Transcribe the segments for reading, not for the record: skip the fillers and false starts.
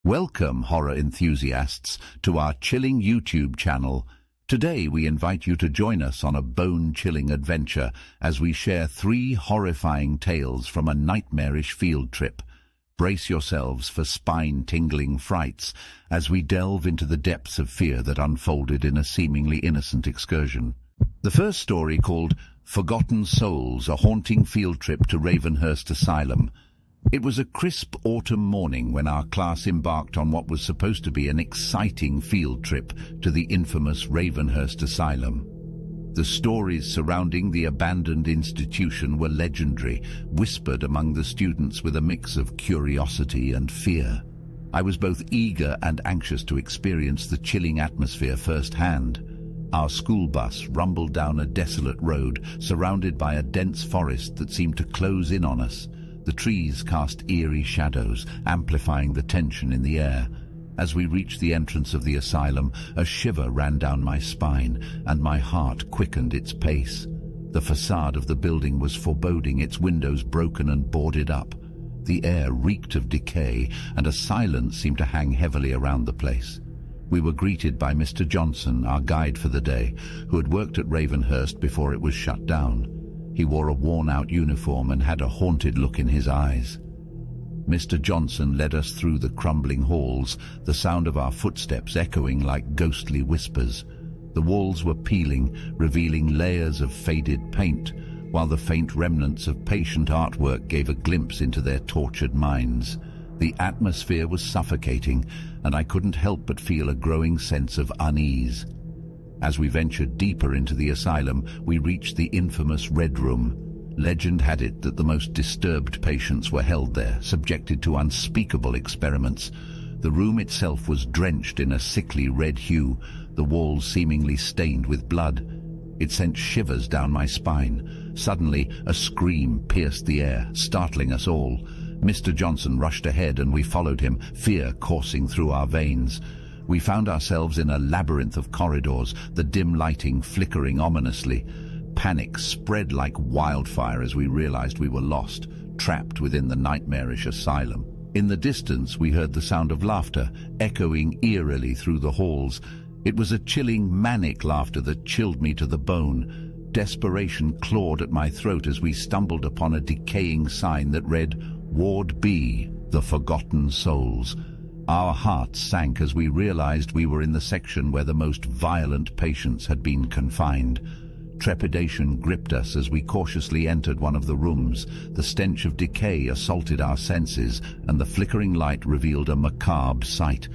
Welcome, horror enthusiasts, to our chilling YouTube channel. Today we invite you to join us on a bone-chilling adventure as we share 3 horrifying tales from a nightmarish field trip. Brace yourselves for spine-tingling frights as we delve into the depths of fear that unfolded in a seemingly innocent excursion. The first story, called Forgotten Souls, a haunting field trip to Ravenhurst Asylum. It was a crisp autumn morning when our class embarked on what was supposed to be an exciting field trip to the infamous Ravenhurst Asylum. The stories surrounding the abandoned institution were legendary, whispered among the students with a mix of curiosity and fear. I was both eager and anxious to experience the chilling atmosphere firsthand. Our school bus rumbled down a desolate road, surrounded by a dense forest that seemed to close in on us. The trees cast eerie shadows, amplifying the tension in the air. As we reached the entrance of the asylum, a shiver ran down my spine, and my heart quickened its pace. The facade of the building was foreboding, its windows broken and boarded up. The air reeked of decay, and a silence seemed to hang heavily around the place. We were greeted by Mr. Johnson, our guide for the day, who had worked at Ravenhurst before it was shut down. He wore a worn-out uniform and had a haunted look in his eyes. Mr. Johnson led us through the crumbling halls, the sound of our footsteps echoing like ghostly whispers. The walls were peeling, revealing layers of faded paint, while the faint remnants of patient artwork gave a glimpse into their tortured minds. The atmosphere was suffocating, and I couldn't help but feel a growing sense of unease. As we ventured deeper into the asylum, we reached the infamous Red Room. Legend had it that the most disturbed patients were held there, subjected to unspeakable experiments. The room itself was drenched in a sickly red hue, the walls seemingly stained with blood. It sent shivers down my spine. Suddenly, a scream pierced the air, startling us all. Mr. Johnson rushed ahead and we followed him, fear coursing through our veins. We found ourselves in a labyrinth of corridors, the dim lighting flickering ominously. Panic spread like wildfire as we realized we were lost, trapped within the nightmarish asylum. In the distance, we heard the sound of laughter, echoing eerily through the halls. It was a chilling, manic laughter that chilled me to the bone. Desperation clawed at my throat as we stumbled upon a decaying sign that read, "Ward B, the Forgotten Souls." Our hearts sank as we realized we were in the section where the most violent patients had been confined. Trepidation gripped us as we cautiously entered one of the rooms. The stench of decay assaulted our senses, and the flickering light revealed a macabre sight.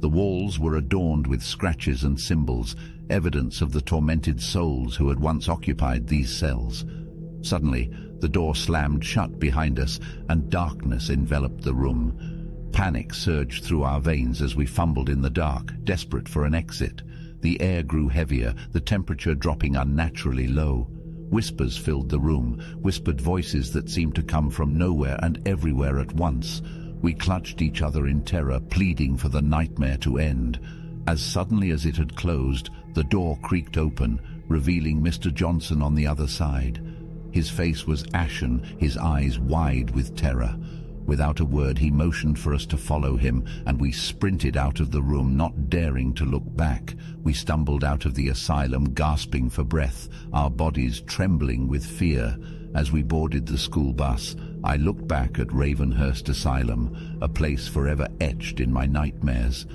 The walls were adorned with scratches and symbols, evidence of the tormented souls who had once occupied these cells. Suddenly, the door slammed shut behind us, and darkness enveloped the room. Panic surged through our veins as we fumbled in the dark, desperate for an exit. The air grew heavier, the temperature dropping unnaturally low. Whispers filled the room, whispered voices that seemed to come from nowhere and everywhere at once. We clutched each other in terror, pleading for the nightmare to end. As suddenly as it had closed, the door creaked open, revealing Mr. Johnson on the other side. His face was ashen, his eyes wide with terror. Without a word, he motioned for us to follow him, and we sprinted out of the room, not daring to look back. We stumbled out of the asylum, gasping for breath, our bodies trembling with fear. As we boarded the school bus, I looked back at Ravenhurst Asylum, a place forever etched in my nightmares.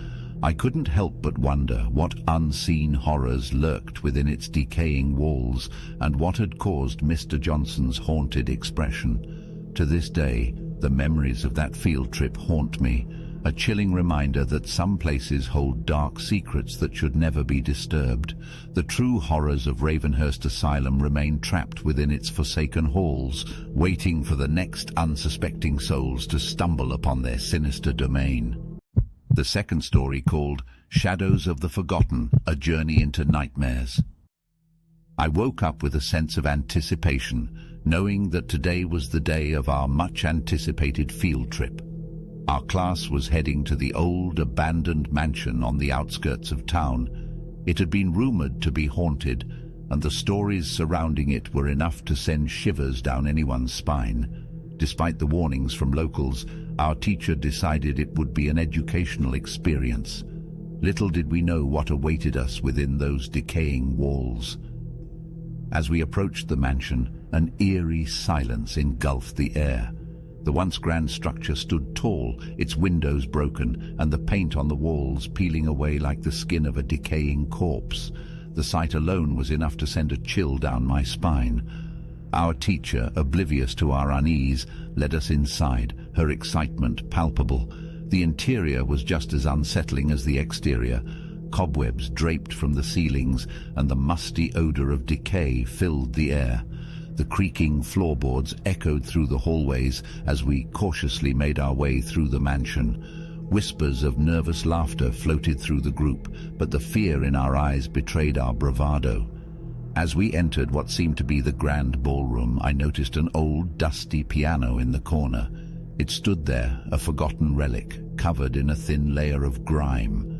I couldn't help but wonder what unseen horrors lurked within its decaying walls, and what had caused Mr. Johnson's haunted expression. To this day, the memories of that field trip haunt me, a chilling reminder that some places hold dark secrets that should never be disturbed. The true horrors of Ravenhurst Asylum remain trapped within its forsaken halls, waiting for the next unsuspecting souls to stumble upon their sinister domain. The second story, called Shadows of the Forgotten, a Journey into Nightmares. I woke up with a sense of anticipation, knowing that today was the day of our much-anticipated field trip. Our class was heading to the old, abandoned mansion on the outskirts of town. It had been rumored to be haunted, and the stories surrounding it were enough to send shivers down anyone's spine. Despite the warnings from locals, Our teacher decided it would be an educational experience. Little did we know what awaited us within those decaying walls. As we approached the mansion, an eerie silence engulfed the air. The once grand structure stood tall, its windows broken, and the paint on the walls peeling away like the skin of a decaying corpse. The sight alone was enough to send a chill down my spine. Our teacher, oblivious to our unease, led us inside, her excitement palpable. The interior was just as unsettling as the exterior. Cobwebs draped from the ceilings, and the musty odor of decay filled the air. The creaking floorboards echoed through the hallways as we cautiously made our way through the mansion. Whispers of nervous laughter floated through the group, but the fear in our eyes betrayed our bravado. As we entered what seemed to be the grand ballroom, I noticed an old, dusty piano in the corner. It stood there, a forgotten relic, covered in a thin layer of grime.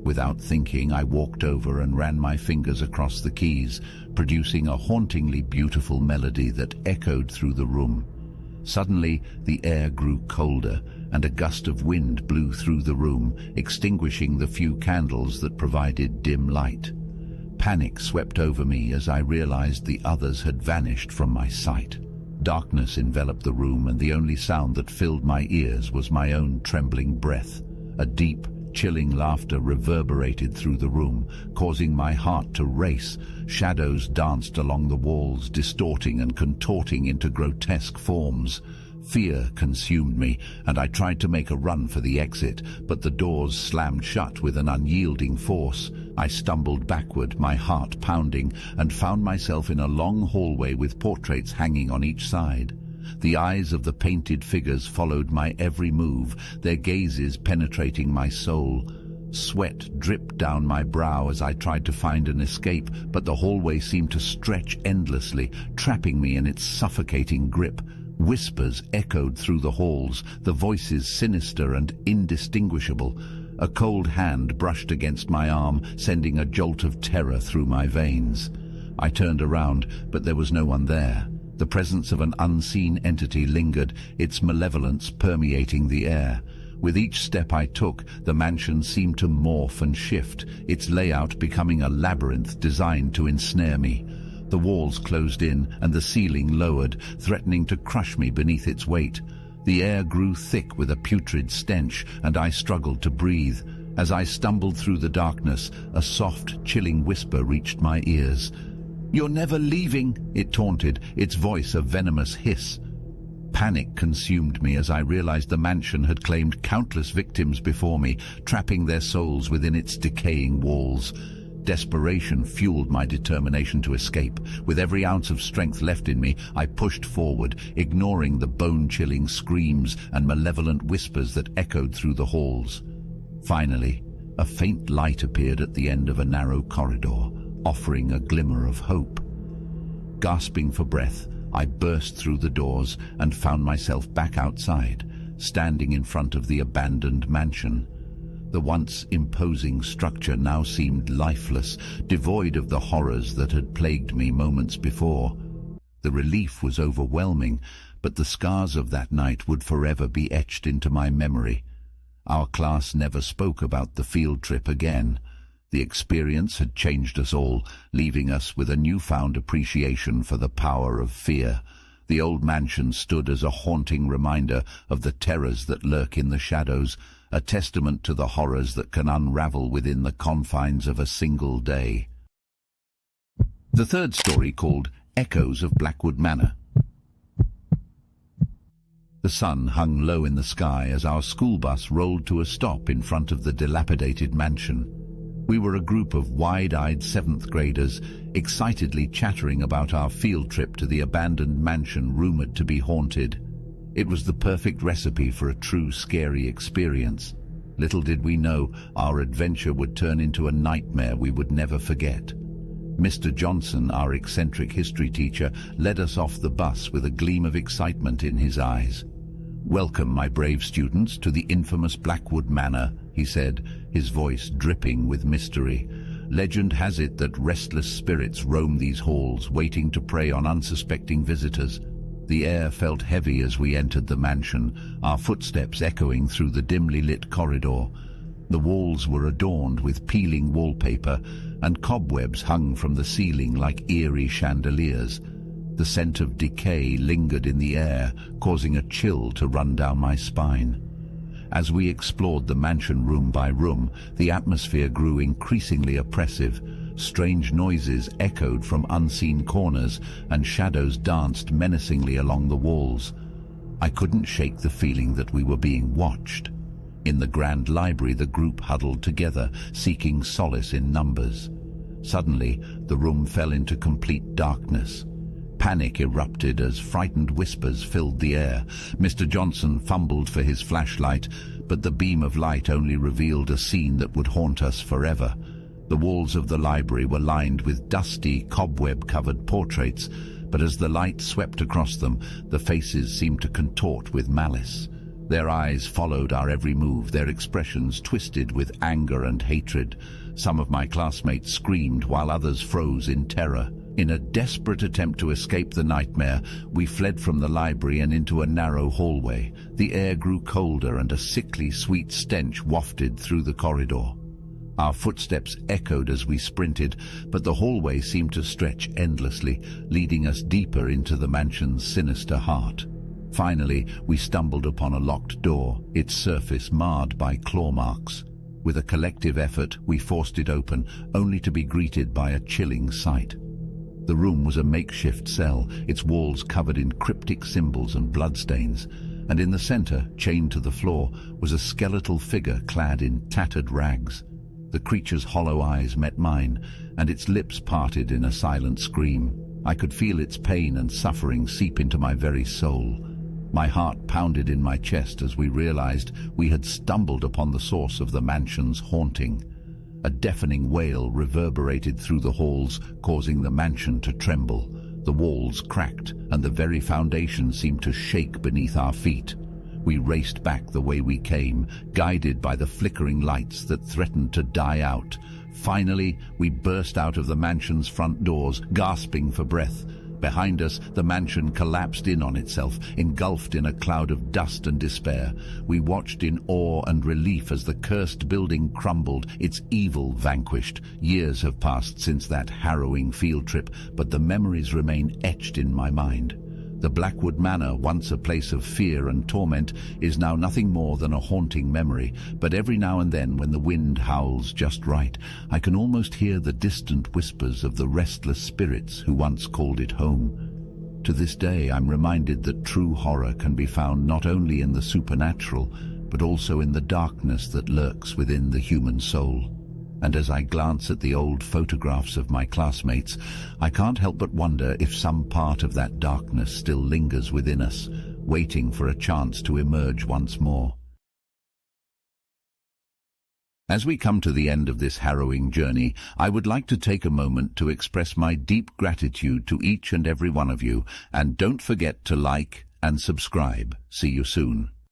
Without thinking, I walked over and ran my fingers across the keys, producing a hauntingly beautiful melody that echoed through the room. Suddenly, the air grew colder, and a gust of wind blew through the room, extinguishing the few candles that provided dim light. Panic swept over me as I realized the others had vanished from my sight. Darkness enveloped the room, and the only sound that filled my ears was my own trembling breath. A deep, chilling laughter reverberated through the room, causing my heart to race. Shadows danced along the walls, distorting and contorting into grotesque forms. Fear consumed me, and I tried to make a run for the exit, but the doors slammed shut with an unyielding force. I stumbled backward, my heart pounding, and found myself in a long hallway with portraits hanging on each side. The eyes of the painted figures followed my every move, their gazes penetrating my soul. Sweat dripped down my brow as I tried to find an escape, but the hallway seemed to stretch endlessly, trapping me in its suffocating grip. Whispers echoed through the halls, the voices sinister and indistinguishable. A cold hand brushed against my arm, sending a jolt of terror through my veins. I turned around, but there was no one there. The presence of an unseen entity lingered, its malevolence permeating the air. With each step I took, the mansion seemed to morph and shift, its layout becoming a labyrinth designed to ensnare me. The walls closed in, and the ceiling lowered, threatening to crush me beneath its weight. The air grew thick with a putrid stench, and I struggled to breathe. As I stumbled through the darkness, a soft, chilling whisper reached my ears. "You're never leaving," it taunted, its voice a venomous hiss. Panic consumed me as I realized the mansion had claimed countless victims before me, trapping their souls within its decaying walls. Desperation fueled my determination to escape. With every ounce of strength left in me, I pushed forward, ignoring the bone-chilling screams and malevolent whispers that echoed through the halls. Finally, a faint light appeared at the end of a narrow corridor, offering a glimmer of hope. Gasping for breath, I burst through the doors and found myself back outside, standing in front of the abandoned mansion. The once imposing structure now seemed lifeless, devoid of the horrors that had plagued me moments before. The relief was overwhelming, but the scars of that night would forever be etched into my memory. Our class never spoke about the field trip again. The experience had changed us all, leaving us with a newfound appreciation for the power of fear. The old mansion stood as a haunting reminder of the terrors that lurk in the shadows, a testament to the horrors that can unravel within the confines of a single day. The third story, called Echoes of Blackwood Manor. The sun hung low in the sky as our school bus rolled to a stop in front of the dilapidated mansion. We were a group of wide-eyed seventh graders, excitedly chattering about our field trip to the abandoned mansion rumored to be haunted. It was the perfect recipe for a true scary experience. Little did we know our adventure would turn into a nightmare we would never forget. Mr. Johnson, our eccentric history teacher, led us off the bus with a gleam of excitement in his eyes. "Welcome, my brave students, to the infamous Blackwood Manor," he said, his voice dripping with mystery. "Legend has it that restless spirits roam these halls, waiting to prey on unsuspecting visitors. The air felt heavy as we entered the mansion, our footsteps echoing through the dimly lit corridor. The walls were adorned with peeling wallpaper, and cobwebs hung from the ceiling like eerie chandeliers. The scent of decay lingered in the air, causing a chill to run down my spine. As we explored the mansion room by room, the atmosphere grew increasingly oppressive. Strange noises echoed from unseen corners, and shadows danced menacingly along the walls. I couldn't shake the feeling that we were being watched. In the grand library, the group huddled together, seeking solace in numbers. Suddenly, the room fell into complete darkness. Panic erupted as frightened whispers filled the air. Mr. Johnson fumbled for his flashlight, but the beam of light only revealed a scene that would haunt us forever. The walls of the library were lined with dusty, cobweb-covered portraits, but as the light swept across them, the faces seemed to contort with malice. Their eyes followed our every move, their expressions twisted with anger and hatred. Some of my classmates screamed while others froze in terror. In a desperate attempt to escape the nightmare, we fled from the library and into a narrow hallway. The air grew colder and a sickly, sweet stench wafted through the corridor. Our footsteps echoed as we sprinted, but the hallway seemed to stretch endlessly, leading us deeper into the mansion's sinister heart. Finally, we stumbled upon a locked door, its surface marred by claw marks. With a collective effort, we forced it open, only to be greeted by a chilling sight. The room was a makeshift cell, its walls covered in cryptic symbols and bloodstains, and in the center, chained to the floor, was a skeletal figure clad in tattered rags. The creature's hollow eyes met mine, and its lips parted in a silent scream. I could feel its pain and suffering seep into my very soul. My heart pounded in my chest as we realized we had stumbled upon the source of the mansion's haunting. A deafening wail reverberated through the halls, causing the mansion to tremble. The walls cracked, and the very foundation seemed to shake beneath our feet. We raced back the way we came, guided by the flickering lights that threatened to die out. Finally, we burst out of the mansion's front doors, gasping for breath. Behind us, the mansion collapsed in on itself, engulfed in a cloud of dust and despair. We watched in awe and relief as the cursed building crumbled, its evil vanquished. Years have passed since that harrowing field trip, but the memories remain etched in my mind. The Blackwood Manor, once a place of fear and torment, is now nothing more than a haunting memory, but every now and then, when the wind howls just right, I can almost hear the distant whispers of the restless spirits who once called it home. To this day, I'm reminded that true horror can be found not only in the supernatural, but also in the darkness that lurks within the human soul. And as I glance at the old photographs of my classmates, I can't help but wonder if some part of that darkness still lingers within us, waiting for a chance to emerge once more. As we come to the end of this harrowing journey, I would like to take a moment to express my deep gratitude to each and every one of you, and don't forget to like and subscribe. See you soon.